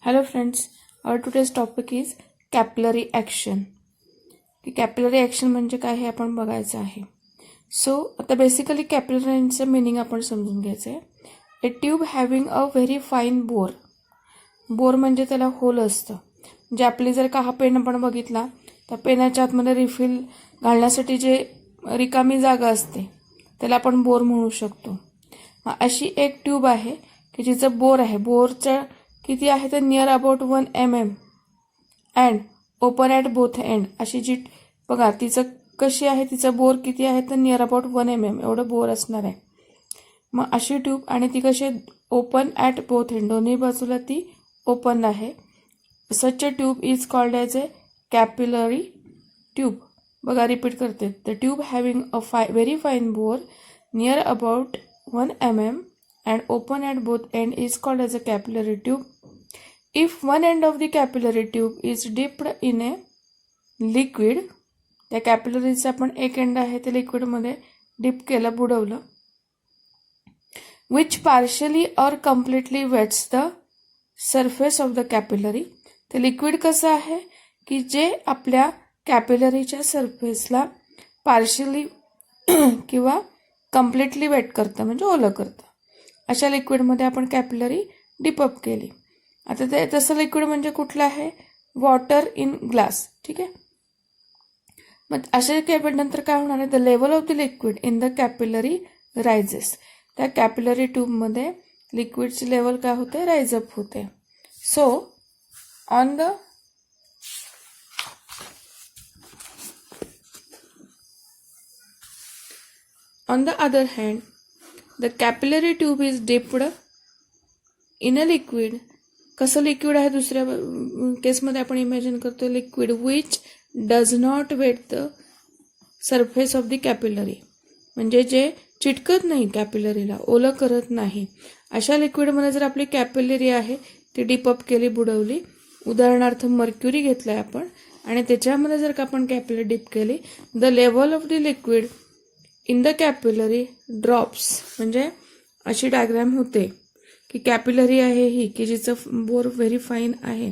Hello friends, our today's topic is capillary action. की capillary action म्हणजे काय हे आपण बघायचं आहे. सो आता बेसिकली कॅपिलरीचं मिनिंग आपण समजून घ्यायचं आहे. ए tube having a very fine bore. Bore म्हणजे त्याला होल असतं. म्हणजे आपली जर का हा पेन आपण बघितला तर पेनाच्या आतमध्ये रिफिल घालण्यासाठी जे रिकामी जागा असते त्याला आपण बोर म्हणू शकतो. अशी एक ट्यूब आहे की जिचं बोर आहे. बोरचं किती आहे तर near about 1 mm and open at both end. अशी जी बघा तिचं कशी आहे, तिचं बोर किती आहे तर नियर अबाउट 1 mm एवढं बोर असणार आहे. मग अशी ट्यूब आणि ती कशी ओपन ॲट बोथ एंड, दोन्ही बाजूला ती ओपन आहे. Such a tube is called as a capillary tube. बघा रिपीट करते. The tube having a very fine bore near about 1 mm and open at both end is called as a capillary tube. If one end of the capillary tube is dipped in a liquid, त्या कॅपिलरीचा आपण एक end आहे ते लिक्विडमध्ये deep केलं, बुडवलं, which partially or completely wets the surface of the capillary. ते liquid कसं आहे की जे आपल्या कॅपिलरीच्या सरफेसला पार्शियली किंवा कम्प्लिटली वेट करतं, म्हणजे ओलं करतं. अशा लिक्विडमध्ये आपण कॅपिलरी डिपअप केली. आता ते तसं लिक्विड म्हणजे कुठलं आहे, वॉटर इन ग्लास. ठीक आहे. मग अशा नंतर काय होणार आहे, the level of the liquid in the capillary rises. त्या कॅपिलरी ट्यूबमध्ये लिक्विडची लेवल काय होते, राईजअप होते. So on the other hand, the capillary tube is dipped in a liquid. कसं लिक्विड आहे दुसऱ्या केसमध्ये आपण इमॅजिन करतो, liquid which does not wet the surface of the capillary. म्हणजे जे चिटकत नाही कॅपिलरीला, ओलं करत नाही. अशा लिक्विडमध्ये जर आपली कॅपिलरी आहे ती डिपअप केली, बुडवली, उदाहरणार्थ मर्क्युरी घेतलाय आपण, आणि त्याच्यामध्ये जर का आपण कॅपिलरी डिप केली, the level of the liquid in the capillary drops. म्हणजे अशी डायग्राम होते की कॅपिलरी आहे ही की जिचं बोर व्हेरी फाईन आहे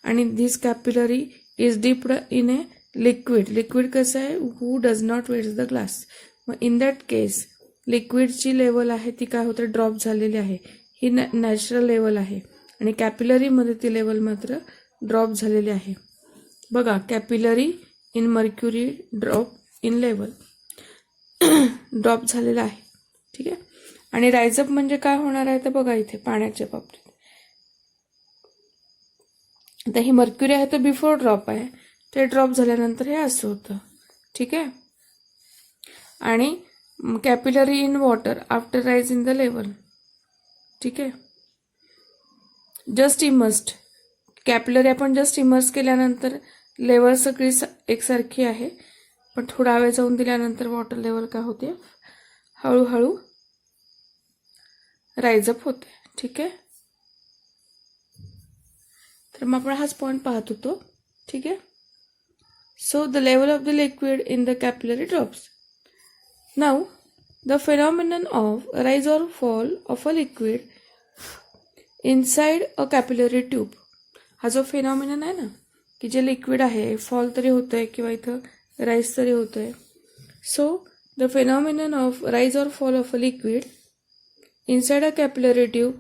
आणि this capillary is dipped in a liquid. Liquid कसं आहे, who does not wet the glass. मग इन दॅट केस लिक्विडची लेवल आहे ती काय होतं, ड्रॉप झालेली आहे. ही नॅचरल लेवल आहे आणि कॅपिलरीमध्ये ती लेवल मात्र ड्रॉप झालेली आहे. बघा, capillary in mercury drop in level drop झालेला आहे. ठीक आहे. आणि राईजअप म्हणजे काय होणार आहे तर बघा इथे पाण्याच्या बाबतीत. आता ही मर्क्युरी आहे तर बिफोर ड्रॉप आहे, ते ड्रॉप झाल्यानंतर हे असं होतं. ठीक आहे. आणि capillary in water after rise in the level. ठीक आहे. जस्ट इमर्स्ड, कॅपिलरी आपण जस्ट इमर्स केल्यानंतर लेवल सगळी एकसारखी आहे, पण थोडा वेळ जाऊन दिल्यानंतर वॉटर लेवल काय होते, हळूहळू राईजअप होते. ठीक आहे. तर मग आपण हाच पॉईंट पाहत होतो. ठीक आहे. So the level of the liquid in the capillary drops. Now the phenomenon of rise or fall of a liquid inside a capillary tube. हा जो फेनॉमिनन आहे ना, की जे लिक्विड आहे फॉल तरी होतोय किंवा इथं राईज तरी होतोय. So the phenomenon of rise or fall of a liquid inside a capillary tube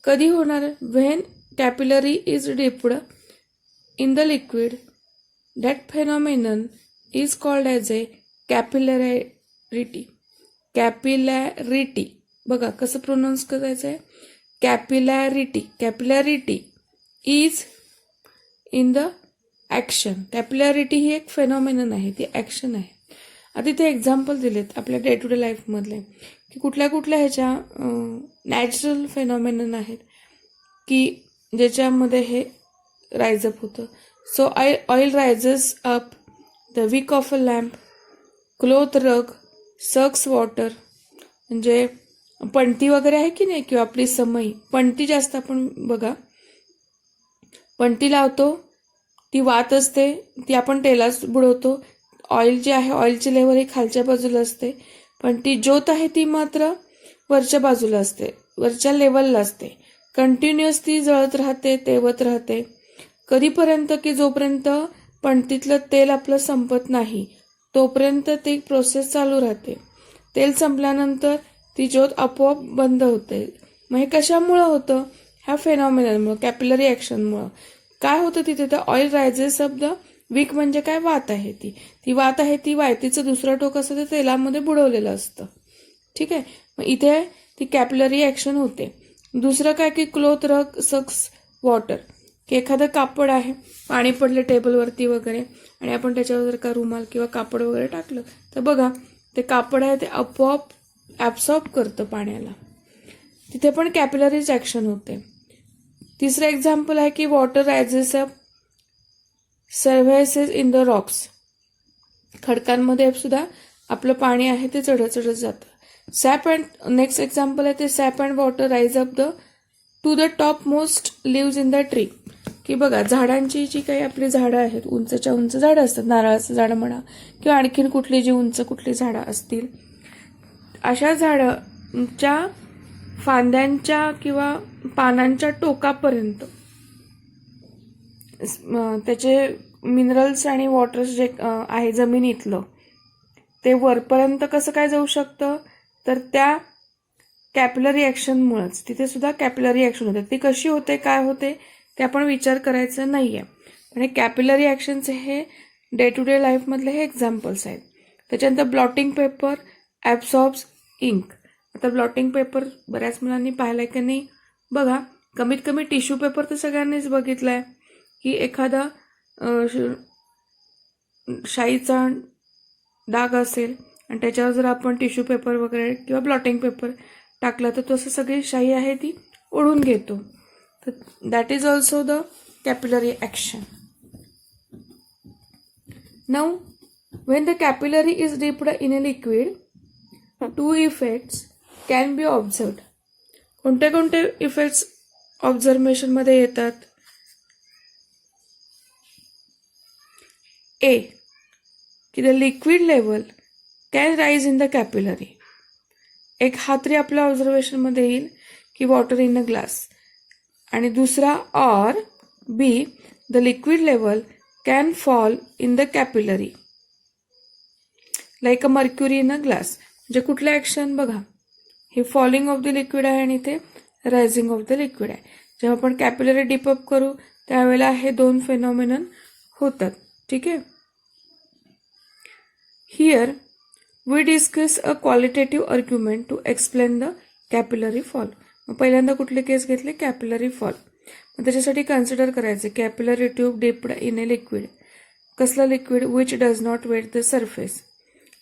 कधी होणार, when capillary is dipped in the liquid. That phenomenon is called as a capillarity. Capillarity बघा कसं प्रोनाऊन्स करायचं आहे, capillarity. Capillarity is in the action. Capillarity ही एक phenomenon आहे, ती ॲक्शन आहे. आता इथे एक्झाम्पल दिलेत आपल्या डे टू डे लाईफमधले की कुठल्या कुठल्या ह्याच्या नॅचरल फेनॉमिनन आहेत की ज्याच्यामध्ये हे राईजअप होतं. So oil rises up, the wick of a lamp, cloth rag, sucks water. म्हणजे पणती वगैरे आहे की नाही, किंवा आपली समई, पणती जास्त आपण बघा पणती लावतो, ती वात असते, ती आपण तेलात बुडवतो. ऑइल जे आहे, ऑइलची लेवल ही खालच्या बाजूला असते, पण ती ज्योत आहे ती मात्र वरच्या बाजूला असते, वरच्या लेवलला असते. कंटिन्युअसली जळत राहते, तेवत राहते. कधीपर्यंत की जोपर्यंत पणतीतलं तेल आपलं संपत नाही तोपर्यंत ती प्रोसेस चालू राहते. तेल संपल्यानंतर ती ज्योत आपोआप बंद होते. मग हे कशामुळं होतं? ह्या फेनॉमिनलमुळं, कॅपिलरी ॲक्शनमुळं. काय होतं तिथे? तर ऑइल रायझेस ऑफ द विक म्हणजे काय? वात आहे ती वात आहे ती वायतीचं दुसरं टोक असतं ते तेलामध्ये बुडवलेलं असतं. ठीक आहे. मग इथे ती कॅपिलरी ॲक्शन होते. दुसरं काय की क्लोथ रग सक्स वॉटर, की एखादं कापड आहे, पाणी पडलं टेबलवरती वगैरे आणि आपण त्याच्यावर जर का रुमाल किंवा कापड वगैरे टाकलं तर बघा ते कापड आहे ते आपोआप ॲब्सॉर्ब करतं पाण्याला. तिथे पण कॅपिलरीज ॲक्शन होते. तिसरं एक्झाम्पल आहे की water rises up crevices in the rocks. खडकांमध्ये सुद्धा आपलं पाणी आहे ते चढत जातं. सॅप अँड नेक्स्ट एक्झाम्पल आहे ते sap and water rise up to the topmost leaves in the tree. की बघा झाडांची जी काही आपली झाडं आहेत, उंचच्या उंच झाडं असतात, नारळाचं झाडं म्हणा किंवा आणखीन कुठली जी उंच कुठली झाडं असतील, अशा झाडांच्या फांद्यांच्या किंवा पानांच्या टोकापर्यंत त्याचे मिनरल्स आणि वॉटर्स जे आहे जमिनीतलं ते वरपर्यंत कसं काय जाऊ शकतं? तर त्या कॅपिलरी ॲक्शनमुळेच. तिथे सुद्धा कॅपिलरी ॲक्शन होते. ती कशी होते, काय होते ते आपण विचार करायचं नाही आहे. पण हे कॅपिलरी ॲक्शनचे हे डे टू डे लाईफमधले हे एक्झाम्पल्स आहेत. त्याच्यानंतर ब्लॉटिंग पेपर ॲब्सॉर्ब्स इंक. आता ब्लॉटिंग पेपर बऱ्याच मुलांनी पाहिलाय की नाही बघा. कमीत कमी टिश्यू पेपर तर सगळ्यांनीच बघितलाय की एखादा शाईचा डाग असेल आणि त्याच्यावर जर आपण टिश्यू पेपर वगैरे किंवा ब्लॉटिंग पेपर टाकला तर तसं सगळी शाई आहे ती ओढून घेतो. तर that is also the capillary action. Now when the capillary is dipped in a liquid, two effects can be observed. कोणते कोणते इफेक्ट्स ऑब्झर्वेशनमध्ये येतात? ए की the liquid level can rise in the capillary. एक हा तरी आपल्या ऑब्झर्वेशनमध्ये येईल की वॉटर इन अ ग्लास. आणि दुसरा or be the liquid level can fall in the capillary like a mercury in a glass. म्हणजे कुठलं ॲक्शन बघा, हे फॉलिंग ऑफ द लिक्विड आहे आणि ते रायझिंग ऑफ द लिक्विड आहे. जेव्हा आपण कॅपिलरी डिपअप करू त्यावेळेला हे दोन फेनॉमिनन होतात. ठीक आहे. Here we discuss a qualitative argument to explain the capillary fall. मग पहिल्यांदा कुठले केस घेतले? Capillary fall. मग त्याच्यासाठी कन्सिडर करायचे capillary tube dipped in a liquid. कसलं लिक्विड? Which does not wet the surface.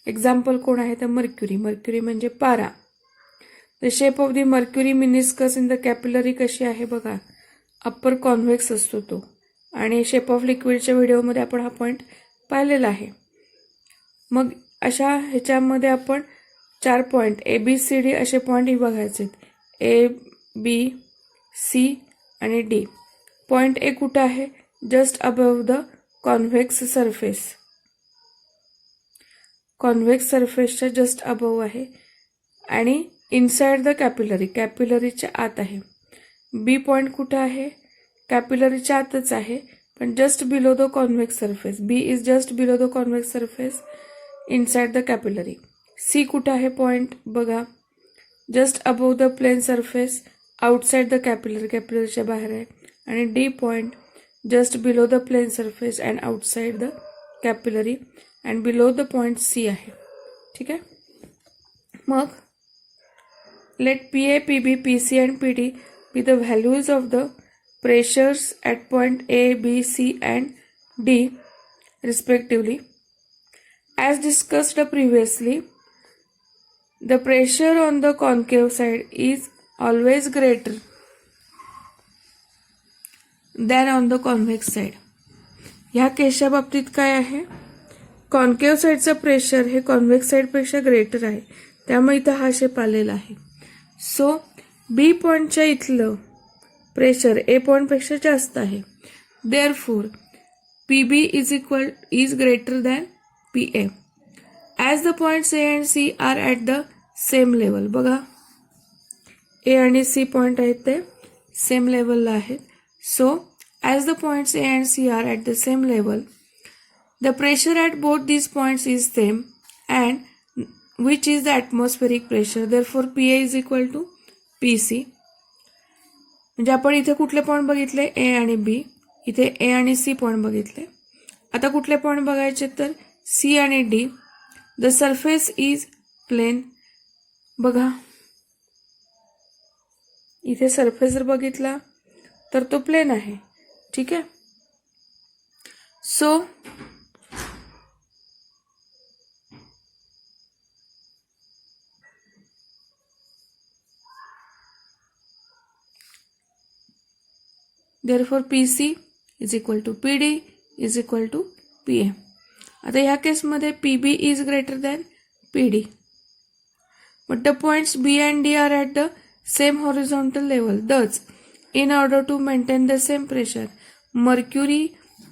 Example कोण आहे? तर मर्क्युरी. मर्क्युरी म्हणजे पारा. The shape of the mercury meniscus in the capillary कशी आहे बघा, अप्पर कॉन्व्हेक्स असतो तो. आणि शेप ऑफ लिक्विडच्या व्हिडिओमध्ये आपण हा पॉईंट पाहिलेला आहे. मग अशा ह्याच्यामध्ये आपण 4 पॉईंट ABCD असे पॉईंट बघायचे. A, B, C आणि D. पॉईंट ए कुठं आहे? Just above the convex surface. Convex सरफेसच्या जस्ट अबव्ह आहे आणि इनसाइड द कॅपिलरी, कॅपिलरीच्या आत आहे. बी पॉईंट कुठं आहे? कॅपिलरीच्या आतच आहे पण just below the convex surface. B is just below the convex surface inside the capillary. C कुठं आहे पॉईंट बघा, just above the plane surface outside the capillary, कॅपिलरीच्या बाहेर आहे. आणि D point just below the plane surface and outside the capillary and below the point C आहे. ठीक आहे. मग let PA, PB, PC and PD be the values of the pressures at point A, B, C and D respectively. As discussed previously, the pressure on the concave side is always greater than on the convex side. ह्या केसच्या बाबतीत काय आहे? Concave साईडचं pressure हे convex साईडपेक्षा greater आहे, त्यामुळे इथं हा शेप आलेला आहे. सो बी पॉईंटच्या इथलं प्रेशर ए पॉईंटपेक्षा जास्त आहे. Therefore PB is greater than PA. As the points A and C are at the same level. बघा A आणि C पॉईंट आहेत ते सेम लेवलला आहेत. So as the points A and C are at the same level, the pressure at both these points is same and which is the atmospheric pressure. Therefore P A is equal to P C. म्हणजे आपण इथे कुठले point बघितले, ए आणि बी. इथे ए आणि C point बघितले. आता कुठले पॉईंट बघायचे तर सी आणि D. The surface is plane. बघा इथे सरफेस जर बघितला तर तो प्लेन आहे. ठीक आहे. So therefore PC is equal to PD is equal to PA. आता ह्या केसमध्ये PB is greater than PD. But the points B and D are at the same horizontal level. Thus, in order to maintain the same pressure, mercury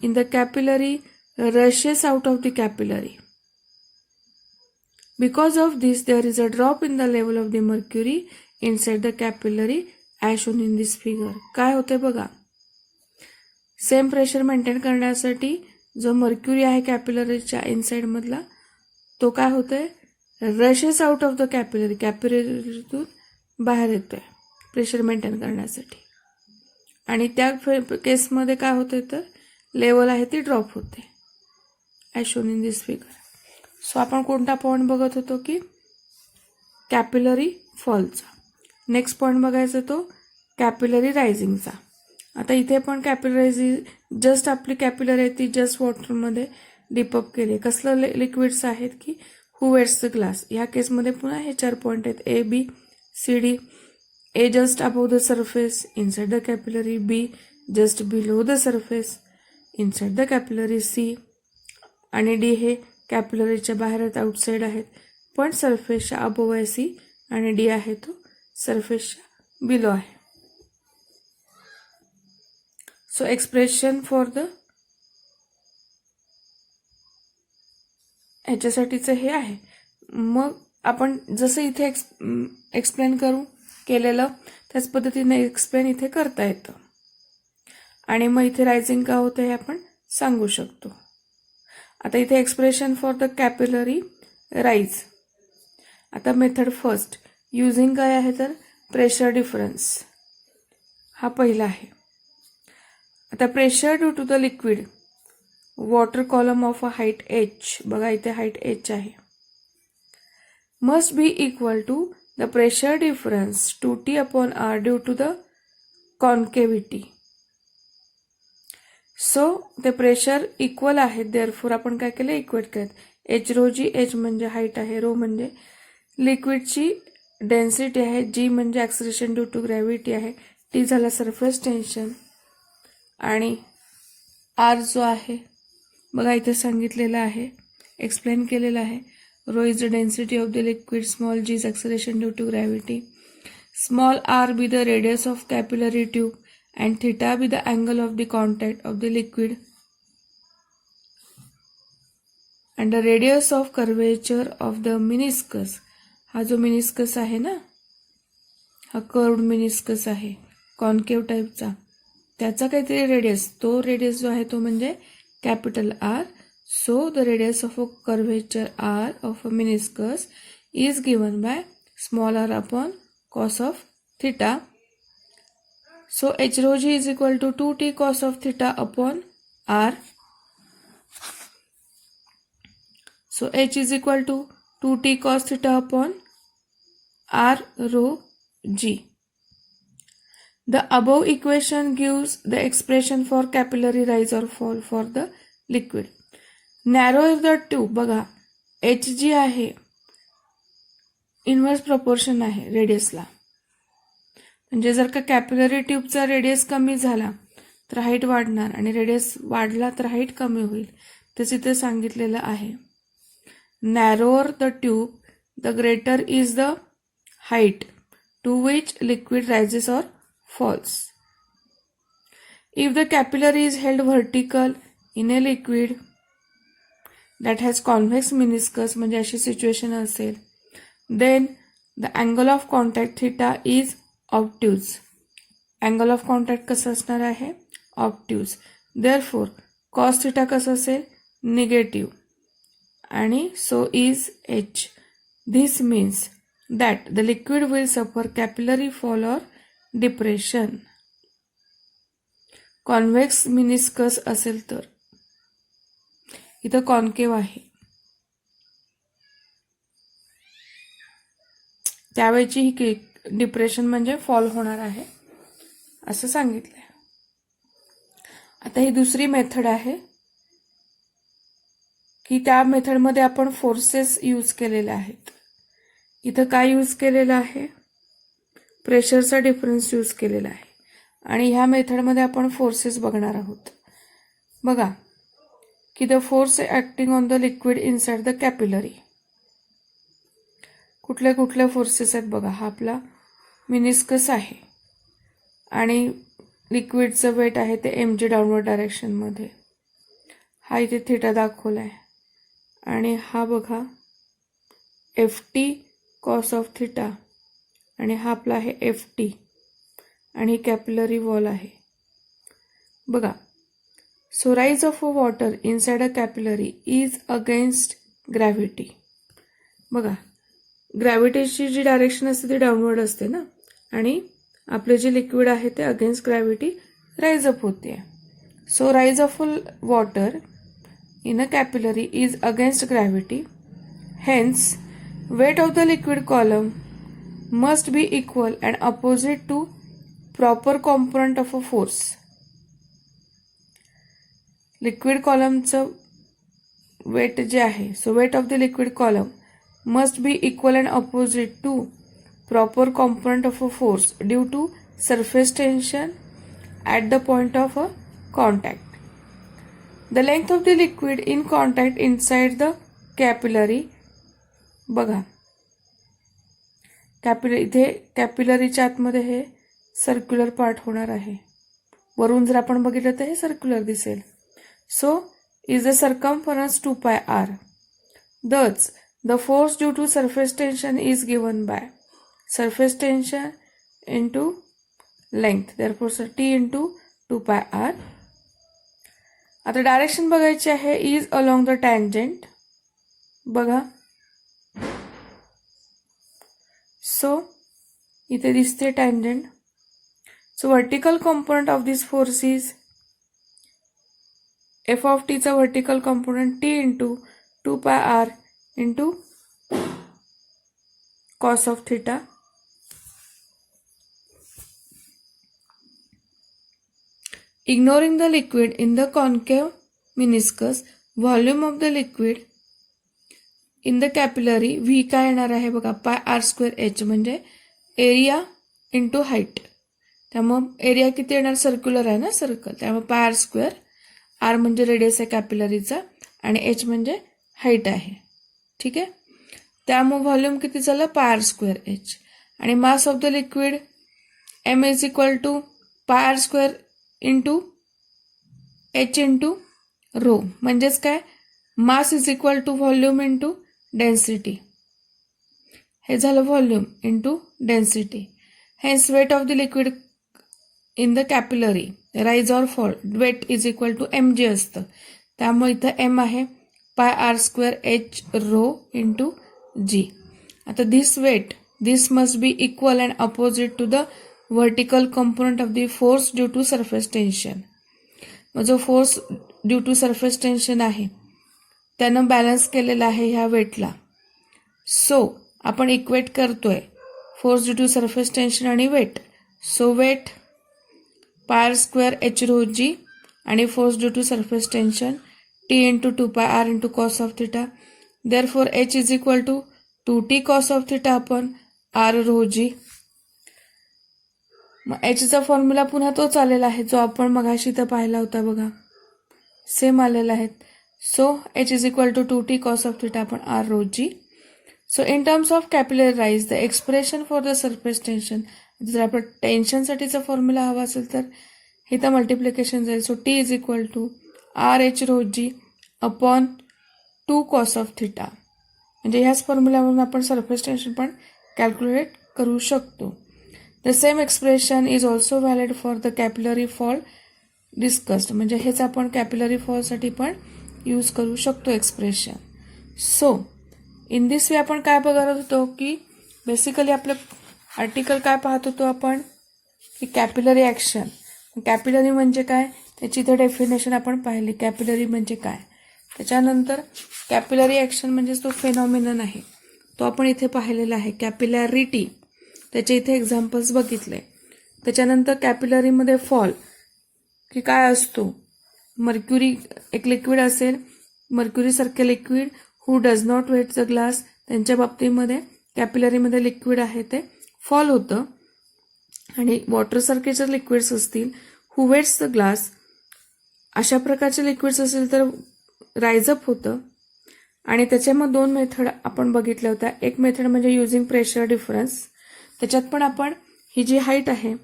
in the capillary rushes out of the capillary. Because of this, there is a drop in the level of the mercury inside the capillary as shown in this figure. काय होते बघा, same pressure maintain करण्यासाठी जो mercury आहे कॅपिलरीच्या inside मधला तो काय होतोय, rushes out of the capillary. कॅपिलरीतून बाहेर येतोय प्रेशर मेंटेन करण्यासाठी. आणि त्या केसमध्ये काय होतंय तर लेवल आहे ती ड्रॉप होते as shown in this figure. So आपण कोणता पॉईंट बघत होतो की कॅपिलरी फॉलचा. नेक्स्ट पॉईंट बघायचा तो कॅपिलरी रायझिंगचा. आता इथे पण कॅपिलरी जस्ट आपली कॅपिलरी आहे ती जस्ट वॉटरमध्ये डिपअप केली. कसलं लिक्विड्स आहेत की हू वेट्स द ग्लास. ह्या केसमध्ये पुन्हा हे 4 पॉईंट आहेत, A B C D. A just above the surface inside the capillary, B just below the surface inside the capillary, C आणि डी हे कॅपिलरीच्या बाहेर आहेत, आउटसाईड आहेत, पण सरफेसच्या अबव आहे सी आणि डी आहे तो सरफेसच्या बिलो आहे. सो एक्सप्रेशन फॉर द ह्याच्यासाठीचं हे आहे. मग आपण जसं इथे एक्सप्लेन केलेलं त्याच पद्धतीने एक्सप्लेन इथे करता येतं. आणि मग इथे रायझिंग का होतं हे आपण सांगू शकतो. आता इथे expression for the capillary rise. आता मेथड फर्स्ट युझिंग काय आहे तर प्रेशर डिफरन्स हा पहिला आहे. आता pressure due to the liquid water column of a height H. बघा इथे हाईट एच आहे. Must be equal to the pressure difference 2T upon R due to the concavity. So ते प्रेशर इक्वल आहेत, therefore आपण काय केलं equate केलं. H rho G, H म्हणजे हाईट आहे, रो म्हणजे लिक्विडची डेन्सिटी आहे, जी म्हणजे ॲक्सलरेशन ड्यू टू ग्रॅव्हिटी आहे, टी झाला सरफेस टेन्शन आणि आर जो आहे बघा इथे सांगितलेलं आहे, एक्सप्लेन केलेलं आहे. Rho is the density of the liquid, small g is acceleration due to gravity, small r be the radius of capillary tube and theta be the angle of the contact of the liquid and the radius of curvature of the meniscus. हा जो meniscus आहे ना, हा curved meniscus आहे concave टाईपचा, त्याचा काहीतरी radius, तो रेडियस जो आहे तो म्हणजे capital R. So the radius of a curvature R of a meniscus is given by small r upon cos of theta. So h rho g is equal to 2t cos of theta upon r. So h is equal to 2t cos theta upon r rho g. The above equation gives the expression for capillary rise or fall for the liquid. Narrower the tube, बघा h जी आहे inverse proportion आहे रेडियसला. म्हणजे जर का capillary ट्यूबचा radius कमी झाला तर height वाढणार आणि रेडियस वाढला तर हाईट कमी होईल, तेच इथे सांगितलेलं आहे. Narrower the tube the greater is the height to which liquid rises or falls. If the capillary is held vertical in a liquid that has convex meniscus, म्हणजे अशी सिच्युएशन असेल, then the angle of contact theta is obtuse. Angle of contact कसं असणार आहे, obtuse. Therefore cos theta कसं असेल, negative. आणि so is H. This means that the liquid will suffer capillary fall or depression. Convex meniscus असेल तर, इथं concave आहे, त्यावेळची ही डिप्रेशन म्हणजे फॉल होणार आहे असं सांगितलंय. आता ही दुसरी मेथड आहे की त्या मेथडमध्ये आपण फोर्सेस यूज केलेले आहेत. इथं काय यूज केलेलं आहे, प्रेशरचा डिफरन्स यूज केलेला आहे. आणि ह्या मेथडमध्ये आपण फोर्सेस बघणार आहोत. बघा की the force acting on the liquid inside the capillary. कुठले कुठले फोर्सेस आहेत बघा. हा आपला मिनिस्कस आहे आणि लिक्विडचं वेट आहे ते mg डाऊनवर्ड डायरेक्शनमध्ये. हा इथे थिटा दाखवला आहे. आणि हा बघा ft कॉस ऑफ थिटा, आणि हा आपला आहे ft, आणि कॅपिलरी वॉल आहे. बघा, so rise of a water inside a capillary is against gravity. बघा, ग्रॅव्हिटीची जी डायरेक्शन असते ती डाऊनवर्ड असते ना, आणि आपले जे लिक्विड आहे ते अगेन्स्ट ग्रॅव्हिटी राईज अप होते. So rise of water in a capillary is against gravity. Hence weight of the liquid column must be equal and opposite to proper component of a force. Liquid कॉलमचं weight जे आहे, so weight of the liquid column must be equal and opposite to proper component of a force due to surface tension at the point of a contact. The length of the liquid in contact inside the capillary. बघा, इथे कॅपिलरीच्या आतमध्ये हे circular part होणार आहे. वरून जर आपण बघितलं तर हे सर्क्युलर दिसेल. So is the circumference 2πr. Thus, the force due to surface tension is given by surface tension into length. Therefore, T into 2πr. आता डायरेक्शन बघायची आहे, इज अलॉंग द टँजंट. बघा, सो इथे दिसते tangent. So vertical component of this force is F of टीचा vertical component T into 2πr into cos of theta. Ignoring the liquid in the concave meniscus, volume of the liquid in the capillary V काय येणार आहे बघा, πr²h म्हणजे area into height. त्यामुळे area किती येणार, circular आहे ना, सर्कल, त्यामुळे πr². r म्हणजे रेडियस आहे कॅपिलरीचा आणि h म्हणजे हाईट आहे. ठीक आहे, त्यामुळे व्हॉल्यूम किती झालं, πr²h. आणि mass of the liquid m is equal to πr² into h into rho. म्हणजेच काय, mass is equal to volume into density. हे झालं volume into density. Hence weight of the liquid in the capillary rise or fall weight is equal to mg असतं. त्यामुळे इथं m आहे πr²h rho into g. आता this must be equal and opposite to the vertical component of the force due to surface tension. मग जो force due to surface tension आहे त्यानं balance केलेला आहे ह्या वेटला. सो आपण इक्वेट करतोय force due to surface tension आणि weight. So weight πr²h rho g आणि force due to surface tension t into 2πr into cos of theta. Therefore h is equal to 2t cos of theta upon r rho g. मग एचचा formula पुन्हा तोच आलेला आहे जो आपण मगाशी तर पाहिला होता बघा, सेम आलेला आहे. So h is equal to 2t cos of theta आपण r rho g. So in terms of capillary rise the expression for the surface tension. जर आपण टेन्शनसाठीचा फॉर्म्युला हवा असेल तर हे तर मल्टिप्लिकेशन जाईल. So t is equal to r h rho g upon 2 cos of theta. म्हणजे ह्याच फॉर्म्युलावरून आपण सरफेस टेन्शन पण कॅल्क्युलेट करू शकतो. The same expression is also valid for the capillary fall discussed. म्हणजे हेच आपण कॅपिलरी फॉलसाठी पण यूज करू शकतो expression. So in this way आपण काय बघत होतो की बेसिकली आपलं आर्टिकल काय पाहत होतो आपण की कॅपिलरी ॲक्शन. कॅपिलरी म्हणजे काय त्याची इथे डेफिनेशन आपण पाहिली. कॅपिलरी म्हणजे काय. त्याच्यानंतर कॅपिलरी ॲक्शन म्हणजे तो फेनॉमिनन आहे तो आपण इथे पाहिलेला आहे. कॅपिलॅरिटी त्याचे इथे एक्झाम्पल्स बघितले. त्याच्यानंतर कॅपिलरीमध्ये फॉल की काय असतो. मर्क्युरी एक लिक्विड असेल, मर्क्युरीसारखे liquid who does not wet the glass, त्यांच्या बाबतीमध्ये कॅपिलरीमध्ये लिक्विड आहे ते फॉल होतं. आणि वॉटरसारखे जर लिक्विड्स असतील हू वेट्स द ग्लास, अशा प्रकारचे लिक्विड्स असेल तर राईजअप होतं. आणि त्याच्यामध्ये दोन मेथड आपण बघितल्या होत्या. एक मेथड म्हणजे युजिंग प्रेशर डिफरन्स. त्याच्यात पण आपण ही जी हाईट आहे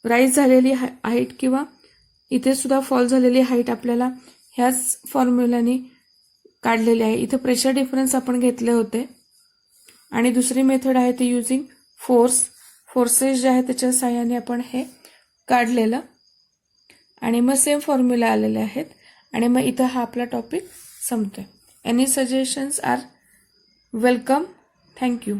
राईज झालेली हाईट किंवा इथे सुद्धा फॉल झालेली हाईट आपल्याला ह्याच फॉर्म्युलाने काढलेली आहे. इथे प्रेशर डिफरन्स आपण घेतले होते. आणि दुसरी मेथड आहे ती युजिंग फोर्सेस जे आहे त्याच्या साहाय्याने आपण हे काढलेलं. आणि मग सेम फॉर्म्युला आलेले आहेत. आणि मग इथं हा आपला टॉपिक संपतोय. Any suggestions are welcome. Thank you.